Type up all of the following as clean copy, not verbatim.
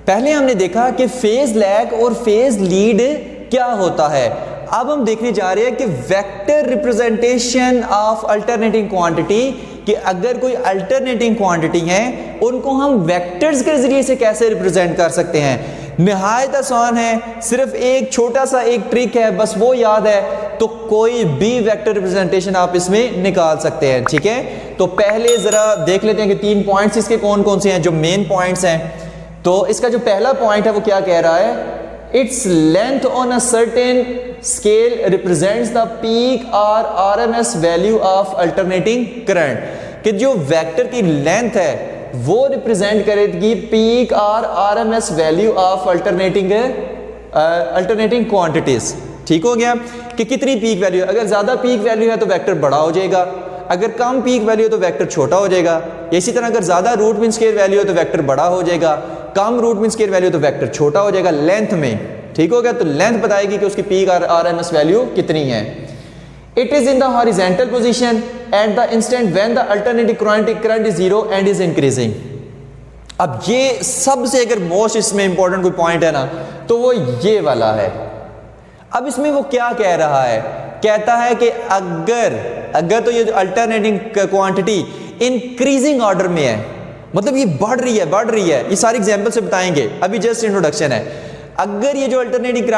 पहले हमने देखा कि फेज लैग और फेज लीड क्या होता है। अब हम देखने जा रहे हैं कि vector representation of alternating quantity, कि अगर कोई अल्टरनेटिंग क्वांटिटी है उनको हम वेक्टर्स के जरिए से कैसे रिप्रेजेंट कर सकते हैं। निहायत आसान है, सिर्फ एक छोटा सा एक ट्रिक है, बस वो याद है तो कोई भी वेक्टर रिप्रेजेंटेशन आप इसमें निकाल सकते हैं। ठीक है, तो पहले जरा देख लेते हैं कि 3 पॉइंट्स इसके कौन कौन से हैं जो मेन पॉइंट्स हैं। तो इसका जो पहला पॉइंट है वो क्या कह रहा है, it's length on a certain scale represents the peak और RMS value of alternating current, कि जो वेक्टर की लेंथ है वो रिप्रेजेंट करेगी पीक और RMS value of alternating quantities. ठीक हो गया कि कितनी पीक वैल्यू, अगर ज्यादा पीक वैल्यू है तो वेक्टर बड़ा हो जाएगा, अगर कम पीक वैल्यू है तो वेक्टर छोटा हो जाएगा। इसी तरह अगर ज्यादा रूट मीन स्क्वायर वैल्यू है तो वेक्टर बड़ा हो जाएगा, कम रूट मीन स्क्वायर वैल्यू तो वेक्टर छोटा हो जाएगा लेंथ में। ठीक हो गया, तो लेंथ बताएगी कि उसकी पीक और आरएमएस वैल्यू कितनी है। It is in the horizontal position at the instant when the alternating current is zero and is increasing. अब ये सबसे अगर मोस्ट इसमें इंपॉर्टेंट कोई पॉइंट है ना तो वो ये वाला है। अब इसमें वो क्या कह रहा है, कहता है कि अगर तो ये जो अल्टरनेटिंग क्वांटिटी इंक्रीजिंग ऑर्डर में है, मतलब ये बढ़ रही है, ये सारी एग्जांपल से बताएंगे, अभी जस्ट इंट्रोडक्शन है। अगर ये जो अल्टरनेटिंग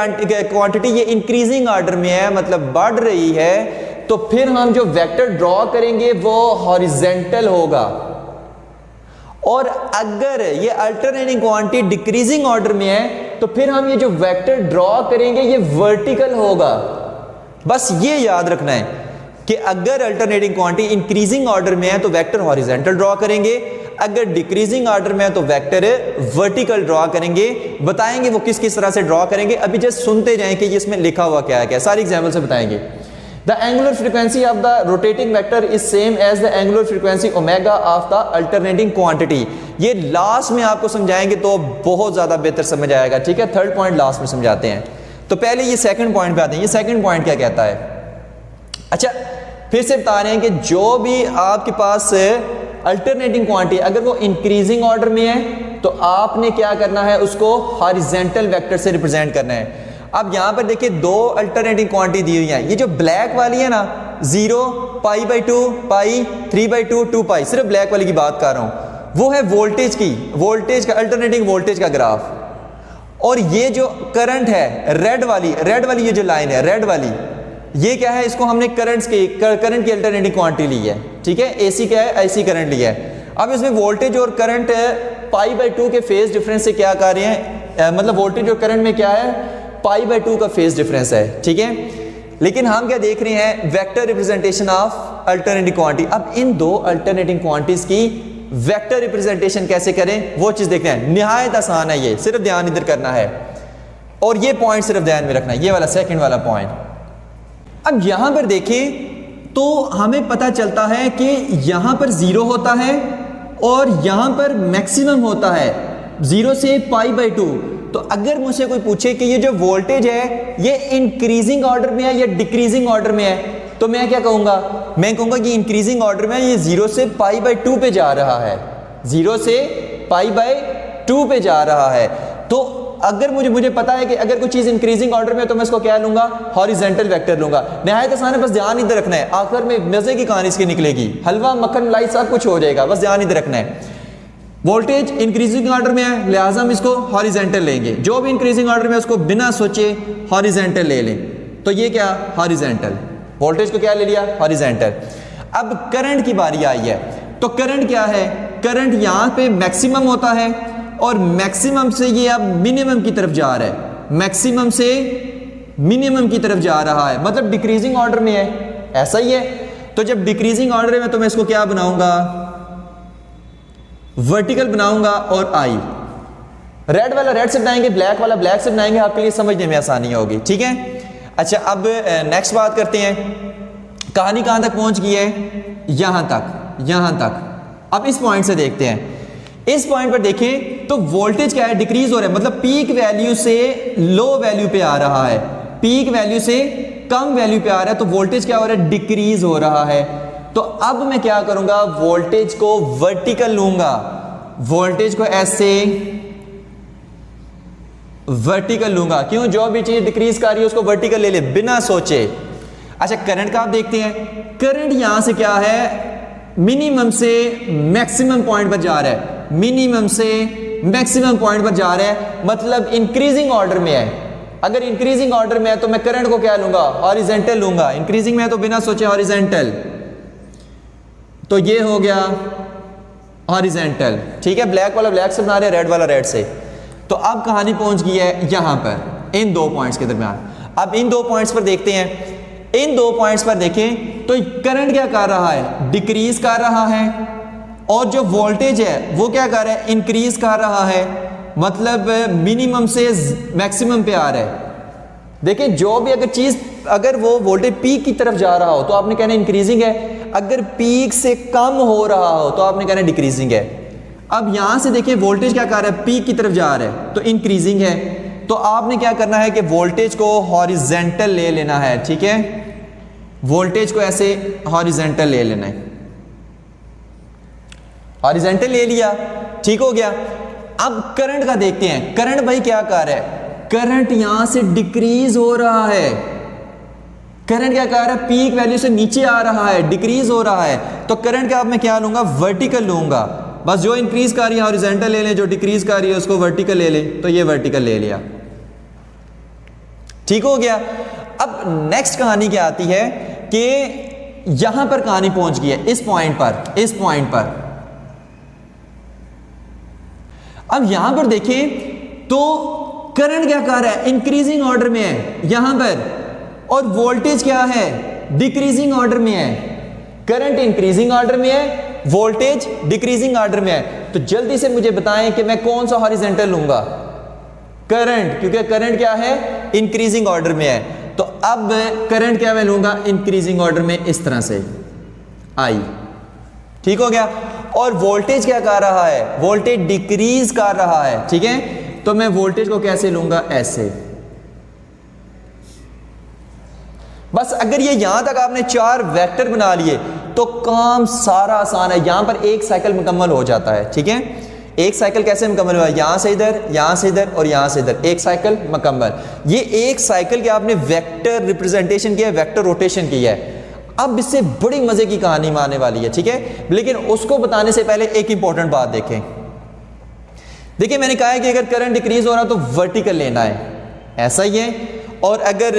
क्वांटिटी ये इंक्रीजिंग ऑर्डर में है, मतलब बढ़ रही है, तो फिर हम जो वेक्टर ड्रॉ करेंगे वो हॉरिजॉन्टल होगा। और अगर ये अल्टरनेटिंग क्वांटिटी डिक्रीजिंग ऑर्डर में है तो फिर हम ये जो वेक्टर ड्रॉ करेंगे ये वर्टिकल होगा। बस ये याद रखना है कि अगर अल्टरनेटिंग क्वांटिटी इंक्रीजिंग ऑर्डर में है तो वेक्टर हॉरिजॉन्टल ड्रॉ करेंगे, अगर डिक्रीजिंग ऑर्डर में है तो वेक्टर वर्टिकल ड्रॉ करेंगे। बताएंगे वो किस किस तरह से ड्रॉ करेंगे, अभी जस्ट सुनते जाएं कि इसमें लिखा हुआ क्या है, सारी एग्जांपल से बताएंगे। The angular frequency of the rotating vector is same as the angular frequency omega of the alternating quantity. ये लास्ट में आपको समझाएंगे तो बहुत ज्यादा बेहतर समझ आएगा। ठीक है, थर्ड पॉइंट लास्ट में समझाते हैं। तो पहले ये सेकंड पॉइंट पे आते हैं। ये सेकंड पॉइंट क्या कहता है, अच्छा फिर से बता रहे हैं कि जो भी आपके पास अल्टरनेटिंग क्वांटिटी अगर वो इंक्रीजिंग ऑर्डर में है तो आपने क्या करना है, उसको हॉरिजॉन्टल वेक्टर से रिप्रेजेंट करना है। अब यहां पर देखिए दो अल्टरनेटिंग क्वांटिटी दी हुई है। ये जो ब्लैक वाली है ना 0, π/2, पाई, 3/2, 2π, सिर्फ ब्लैक वाली की बात कर रहा हूं, वो है वोल्टेज का अल्टरनेटिंग वोल्टेज का ग्राफ। और ये जो करंट है रेड वाली ये जो लाइन है रेड वाली, ये क्या है, इसको हमने करंट की अल्टरनेटिंग क्वांटिटी ली है। ठीक है, एसी क्या है, ऐसी करंट लिया है। अब इसमें वोल्टेज और करंट π/2 के फेज डिफरेंस से क्या कर रहे हैं, मतलब वोल्टेज और करंट में क्या है, π/2 का फेज डिफरेंस है। ठीक है, लेकिन हम क्या देख रहे हैं, vector representation of alternating quantity. अब इन दो अल्टरनेटिंग क्वांटिटीज की वेक्टर रिप्रेजेंटेशन कैसे करें वो चीज देखते हैं। निहायत आसान है, ये सिर्फ ध्यान इधर करना है और ये पॉइंट सिर्फ ध्यान में रखना है, ये वाला सेकंड वाला पॉइंट। अब यहां पर देखें तो हमें पता चलता है कि यहां पर 0 होता है और यहां पर मैक्सिमम होता है 0 से π/2। तो अगर मुझसे कोई पूछे कि ये जो वोल्टेज है ये इंक्रीजिंग ऑर्डर में है या डिक्रीजिंग ऑर्डर में है, तो मैं क्या कहूंगा, मैं कहूंगा कि इंक्रीजिंग ऑर्डर में ये 0 से π/2 पे जा रहा है, 0 से π/2 पे जा रहा है। तो अगर मुझे पता है कि अगर कोई चीज इंक्रीजिंग ऑर्डर में है तो मैं इसको क्या लूंगा, हॉरिजॉन्टल वेक्टर लूंगा। निहायत आसान है, बस ध्यान इधर रखना है, आखिर में मजे की कहानी इसकी निकलेगी, हलवा मक्खन मलाई सब कुछ हो जाएगा, बस ध्यान इधर रखना है। वोल्टेज इंक्रीजिंग ऑर्डर में है लिहाजा हम इसको हॉरिजॉन्टल लेंगे, जो भी इंक्रीजिंग ऑर्डर में उसको बिना सोचे हॉरिजॉन्टल ले लें। तो ये क्या, हॉरिजॉन्टल, वोल्टेज को क्या ले लिया, हॉरिजॉन्टल। अब करंट की बारी आई है, तो करंट क्या है, करंट यहां पे मैक्सिमम होता है और मैक्सिमम से ये अब मिनिमम की तरफ जा रहा है, मैक्सिमम से मिनिमम की तरफ जा रहा है, मतलब डिक्रीजिंग ऑर्डर में है, ऐसा ही है। तो जब डिक्रीजिंग ऑर्डर में तो मैं इसको क्या बनाऊंगा, वर्टिकल बनाऊंगा और आई रेड वाला रेड से बनाएंगे, ब्लैक वाला ब्लैक से बनाएंगे, आपके लिए समझने में आसानी होगी। ठीक है, अच्छा अब नेक्स्ट बात करते हैं, कहानी कहां तक पहुंच गई है, यहां तक। अब इस पॉइंट से देखते हैं, इस पॉइंट पर देखें तो वोल्टेज क्या है, डिक्रीज हो रहा है, मतलब पीक वैल्यू से लो वैल्यू पे आ रहा है, पीक वैल्यू से कम वैल्यू पे आ रहा है, तो वोल्टेज क्या हो रहा है, डिक्रीज हो रहा है। तो अब मैं क्या करूंगा, वोल्टेज को वर्टिकल लूंगा, वोल्टेज को ऐसे वर्टिकल लूंगा। क्यों? जो भी चीज डिक्रीज कर रही है उसको वर्टिकल ले ले बिना सोचे। अच्छा करंट का आप देखते हैं, करंट यहां से क्या है, मिनिमम से मैक्सिमम पॉइंट पर जा रहा है, मिनिमम से मैक्सिमम पॉइंट पर जा रहा है, मतलब इंक्रीजिंग ऑर्डर में है। अगर इंक्रीजिंग ऑर्डर में है तो मैं करंट को क्या लूंगा, हॉरिजॉन्टल लूंगा। इंक्रीजिंग में है तो बिना सोचे हॉरिजॉन्टल, तो ये हो गया हॉरिजॉन्टल। ठीक है, ब्लैक वाला ब्लैक से बना रहे हैं, रेड वाला रेड से। तो अब कहानी पहुंच गई है यहां पर इन दो पॉइंट्स के दरमियान। अब इन दो पॉइंट्स पर देखते हैं, इन दो पॉइंट्स पर देखें तो करंट क्या कर रहा है, डिक्रीज कर रहा है, और जो वोल्टेज है वो क्या कर रहा है, इंक्रीज कर रहा है, मतलब मिनिमम से मैक्सिमम पे आ रहा है। देखिए जो भी अगर चीज, अगर वो वोल्टेज पीक की तरफ जा रहा हो तो आपने कहना इंक्रीजिंग है, अगर पीक से कम हो रहा हो तो आपने कहना डिक्रीजिंग है। अब यहां से देखिए वोल्टेज क्या कर रहा है, पीक की तरफ जा रहा है तो इंक्रीजिंग है। तो आपने क्या करना है कि वोल्टेज को हॉरिजॉन्टल ले लेना है। ठीक है, वोल्टेज को ऐसे हॉरिजॉन्टल ले लेना है, हॉरिजॉन्टल ले लिया, ठीक हो गया। अब करंट का देखते हैं, करंट भाई क्या कर रहा है, करंट यहां से डिक्रीज हो रहा है। करंट क्या कर रहा है, पीक वैल्यू से नीचे आ रहा है, डिक्रीज हो रहा है। तो करंट का अब मैं क्या लूंगा, वर्टिकल लूंगा। बस जो इंक्रीज कर रही है हॉरिजॉन्टल ले लें, जो डिक्रीज कर रही है उसको वर्टिकल ले लें। तो ये वर्टिकल ले लिया, ठीक हो गया। अब नेक्स्ट कहानी क्या आती है कि यहां पर कहानी पहुंच गई है, इस पॉइंट पर, इस पॉइंट पर। अब यहां पर देखें तो करंट क्या कर रहा है, इंक्रीजिंग ऑर्डर में है यहां पर, और वोल्टेज क्या है, डिक्रीजिंग ऑर्डर में है। करंट इंक्रीजिंग ऑर्डर में है, वोल्टेज डिक्रीजिंग ऑर्डर में है। तो जल्दी से मुझे बताएं कि मैं कौन सा हॉरिजॉन्टल लूंगा, करंट, क्योंकि करंट क्या है, इंक्रीजिंग ऑर्डर में है। तो अब करंट क्या मैं लूंगा, इंक्रीजिंग ऑर्डर में, इस तरह से आई, ठीक हो गया। और वोल्टेज क्या कर रहा है, वोल्टेज डिक्रीज कर रहा है, ठीक है। तो मैं वोल्टेज को कैसे लूंगा, ऐसे। बस अगर ये यहां तक आपने 4 वेक्टर बना लिए तो काम सारा आसान है। यहां पर एक साइकिल मुकम्मल हो जाता है, ठीक है। एक साइकिल कैसे मुकम्मल हुआ, यहां से इधर, यहां से इधर और यहां से इधर, एक साइकिल मुकम्मल। ये एक साइकिल के आपने वेक्टर रिप्रेजेंटेशन किया है, वेक्टर रोटेशन किया है। अब इससे बड़ी मजे की कहानी आने वाली है, ठीक है। लेकिन उसको बताने से पहले एक इंपॉर्टेंट बात देखें। देखिए मैंने कहा है कि अगर करंट डिक्रीज हो रहा तो वर्टिकल लेना है, ऐसा ही है। और अगर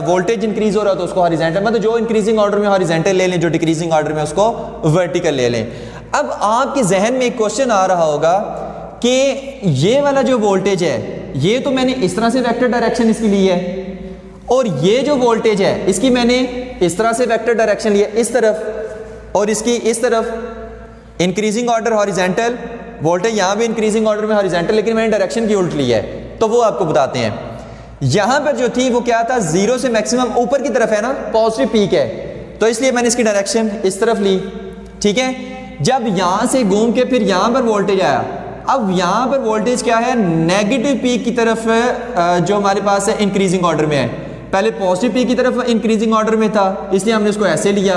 वोल्टेज इंक्रीज हो रहा तो उसको हॉरिजॉन्टल, मतलब जो इंक्रीजिंग ऑर्डर में हॉरिजॉन्टल ले लें, जो डिक्रीजिंग ऑर्डर में उसको वर्टिकल ले लें। अब आपके जहन में एक क्वेश्चन आ रहा होगा कि ये वाला जो वोल्टेज है, ये तो मैंने इस तरह से वेक्टर डायरेक्शन इसकी ली है, और ये जो वोल्टेज है इसकी मैंने इस तरह से वेक्टर डायरेक्शन लिया, इस तरफ और इसकी इस तरफ। इंक्रीजिंग ऑर्डर हॉरिजॉन्टल, वोल्टेज यहां भी इंक्रीजिंग ऑर्डर में हॉरिजॉन्टल, लेकिन मैंने डायरेक्शन की उल्ट ली है। तो वो आपको बताते हैं। यहां पर जो थी वो क्या था, 0 से मैक्सिमम ऊपर की तरफ है ना, पॉजिटिव पीक है, तो इसलिए मैंने इसकी डायरेक्शन इस तरफ ली, ठीक है। जब यहां से घूम के फिर यहां पर वोल्टेज आया, अब यहां पर वोल्टेज क्या है, नेगेटिव पीक की तरफ जो हमारे पास है इंक्रीजिंग ऑर्डर में है। पहले पॉजिटिव पीक की तरफ इंक्रीजिंग ऑर्डर में था, इसलिए हमने इसको ऐसे लिया।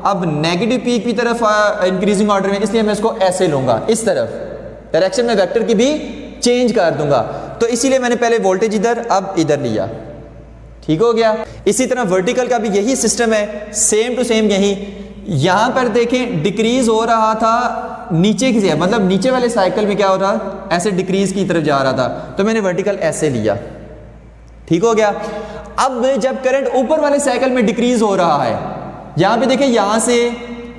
अब नेगेटिव पीक की तरफ इंक्रीजिंग ऑर्डर में, इसलिए मैं इसको ऐसे लूंगा, इस तरफ। डायरेक्शन में वेक्टर की भी चेंज कर दूंगा। तो इसीलिए मैंने पहले वोल्टेज इधर, अब इधर लिया, ठीक हो गया। इसी तरह वर्टिकल का भी यही सिस्टम है, सेम टू सेम यही। यहां पर देखें डिक्रीज हो रहा था नीचे की से, मतलब नीचे वाले साइकिल में क्या हो रहा, ऐसे डिक्रीज की तरफ जा रहा था, तो मैंने वर्टिकल ऐसे लिया, ठीक हो गया। अब जब करंट ऊपर वाले साइकिल में डिक्रीज हो रहा है, यहां पे देखें यहां से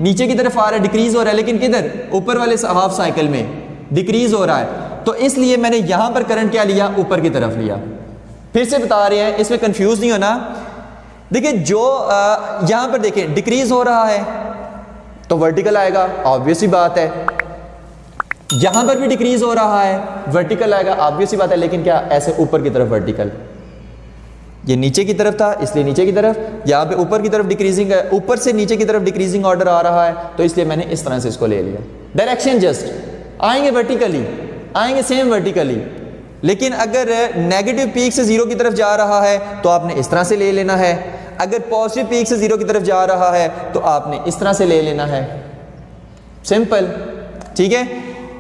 नीचे की तरफ आ रहा है, डिक्रीज हो रहा है, लेकिन किधर, ऊपर वाले हाफ साइकिल में डिक्रीज हो रहा है। तो इसलिए मैंने यहां पर करंट क्या लिया, ऊपर की तरफ लिया। फिर से बता रहे हैं, इसमें कंफ्यूज नहीं होना। देखिए जो यहां पर देखें डिक्रीज हो रहा है तो वर्टिकल आएगा, ऑब्वियस ही बात है। यहां पर भी डिक्रीज हो रहा है, वर्टिकल आएगा, ऑब्वियस ही बात है। लेकिन क्या, ऐसे ऊपर की तरफ वर्टिकल। ये नीचे की तरफ था इसलिए नीचे की तरफ, यहां पे ऊपर की तरफ डिक्रीजिंग है, ऊपर से नीचे की तरफ डिक्रीजिंग ऑर्डर आ रहा है, तो इसलिए मैंने इस तरह से इसको ले लिया। डायरेक्शन जस्ट आएंगे वर्टिकली, आएंगे सेम वर्टिकली। लेकिन अगर नेगेटिव पीक से 0 की तरफ जा रहा है तो आपने इस तरह से ले लेना है, अगर पॉजिटिव पीक से 0 की तरफ जा रहा है तो आपने इस तरह से ले लेना है, सिंपल, ठीक है।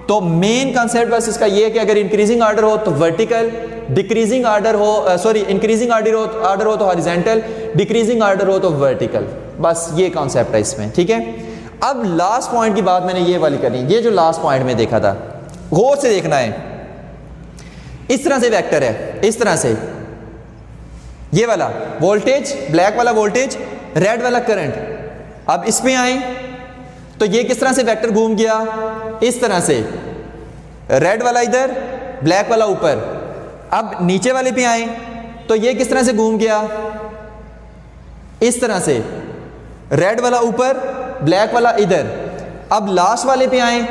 तो मेन कॉन्सेप्ट बस इसका ये है कि अगर इंक्रीजिंग ऑर्डर हो तो वर्टिकल, डिक्रीजिंग आर्डर हो, सॉरी इंक्रीजिंग आर्डर हो तो हॉरिजॉन्टल, डिक्रीजिंग आर्डर हो तो वर्टिकल। बस ये कॉन्सेप्ट है इसमें, ठीक है। अब लास्ट पॉइंट की बात मैंने ये वाली करनी, ये जो लास्ट पॉइंट में देखा था, गौर से देखना है। इस तरह से वेक्टर है, इस तरह से ये वाला वोल्टेज, ब्लैक वाला वोल्टेज, रेड वाला करंट। अब इस पे आए तो ये किस तरह से वेक्टर घूम गया, इस तरह से, रेड वाला इधर, ब्लैक वाला ऊपर। अब नीचे वाले पे आए तो ये किस तरह से घूम गया, इस तरह से, रेड वाला ऊपर, ब्लैक वाला इधर। अब लास्ट वाले पे आए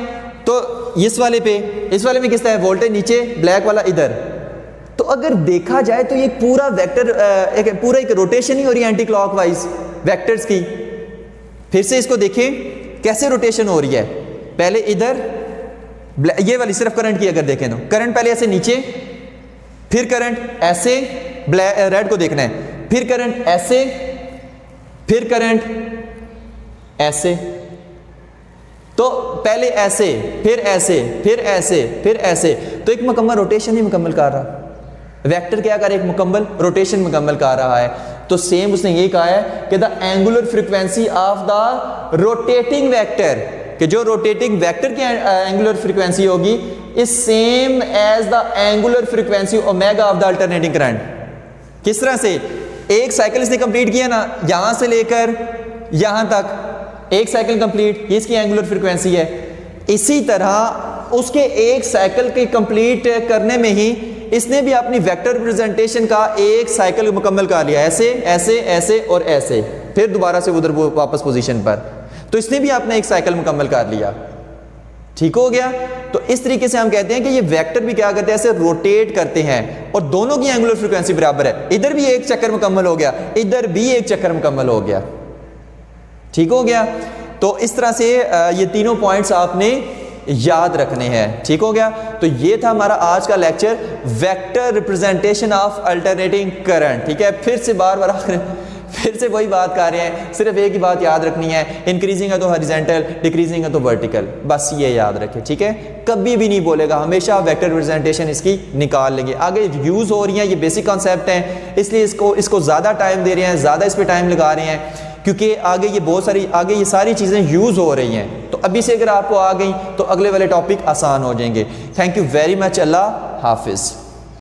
तो इस वाले में किस तरह है, वोल्टेज नीचे, ब्लैक वाला इधर। तो अगर देखा जाए तो ये पूरा वेक्टर एक रोटेशन ही हो रही है एंटी क्लॉकवाइज वेक्टर्स की। फिर से इसको देखें कैसे रोटेशन हो रही है। पहले इधर ये वाली सिर्फ करंट की अगर देखें तो करंट पहले ऐसे नीचे, फिर करंट ऐसे, रेड को देखना है, फिर करंट ऐसे, फिर करंट ऐसे। तो पहले ऐसे, फिर ऐसे, फिर ऐसे, फिर ऐसे। तो एक मुकम्मल रोटेशन ही मुकम्मल कर रहा वेक्टर, क्या कर, एक मुकम्मल रोटेशन मुकम्मल कर रहा है। तो सेम उसने ये कहा है कि the angular frequency of the rotating vector, कि जो रोटेटिंग वेक्टर की एंगुलर फ्रीक्वेंसी होगी is same as the angular frequency omega of the alternating current. किस तरह से, एक साइकिल इसने कंप्लीट किया ना, यहां से लेकर यहां तक एक साइकिल कंप्लीट, ये इसकी एंगुलर फ्रीक्वेंसी है। इसी तरह उसके एक साइकिल के कंप्लीट करने में ही इसने भी अपनी वेक्टर रिप्रेजेंटेशन का एक साइकिल मुकम्मल कर लिया, ऐसे ऐसे ऐसे और ऐसे, फिर दोबारा से उधर वापस पोजीशन पर। तो इसने भी अपना एक साइकिल मुकम्मल कर लिया, ठीक हो गया। तो इस तरीके से हम कहते हैं कि ये वेक्टर भी क्या करते हैं, ऐसे रोटेट करते हैं और दोनों की एंगुलर फ्रीक्वेंसी बराबर है। इधर भी एक चक्कर मुकम्मल हो गया, इधर भी एक चक्कर मुकम्मल हो गया, ठीक हो गया। तो इस तरह से ये तीनों पॉइंट्स आपने याद रखने हैं, ठीक हो गया। तो ये था हमारा आज का lecture, vector representation of alternating current, ठीक है। फिर से बार बार फिर से वही बात कर रहे हैं, सिर्फ एक ही बात याद रखनी है, इंक्रीजिंग है तो हॉरिजॉन्टल, डिक्रीजिंग है तो वर्टिकल, बस ये याद रखें, ठीक है। कभी भी नहीं बोलेगा, हमेशा वेक्टर रिप्रेजेंटेशन इसकी निकाल लेंगे। आगे यूज हो रही हैं, ये बेसिक कॉन्सेप्ट हैं, इसलिए इसको ज़्यादा टाइम दे रहे हैं, ज़्यादा इस पर टाइम लगा रहे हैं, क्योंकि आगे ये बहुत सारी, आगे ये सारी चीज़ें यूज़ हो रही हैं। तो अभी से अगर आपको आ गई तो अगले वाले टॉपिक आसान हो जाएंगे। थैंक यू वेरी मच, अल्लाह हाफिज़।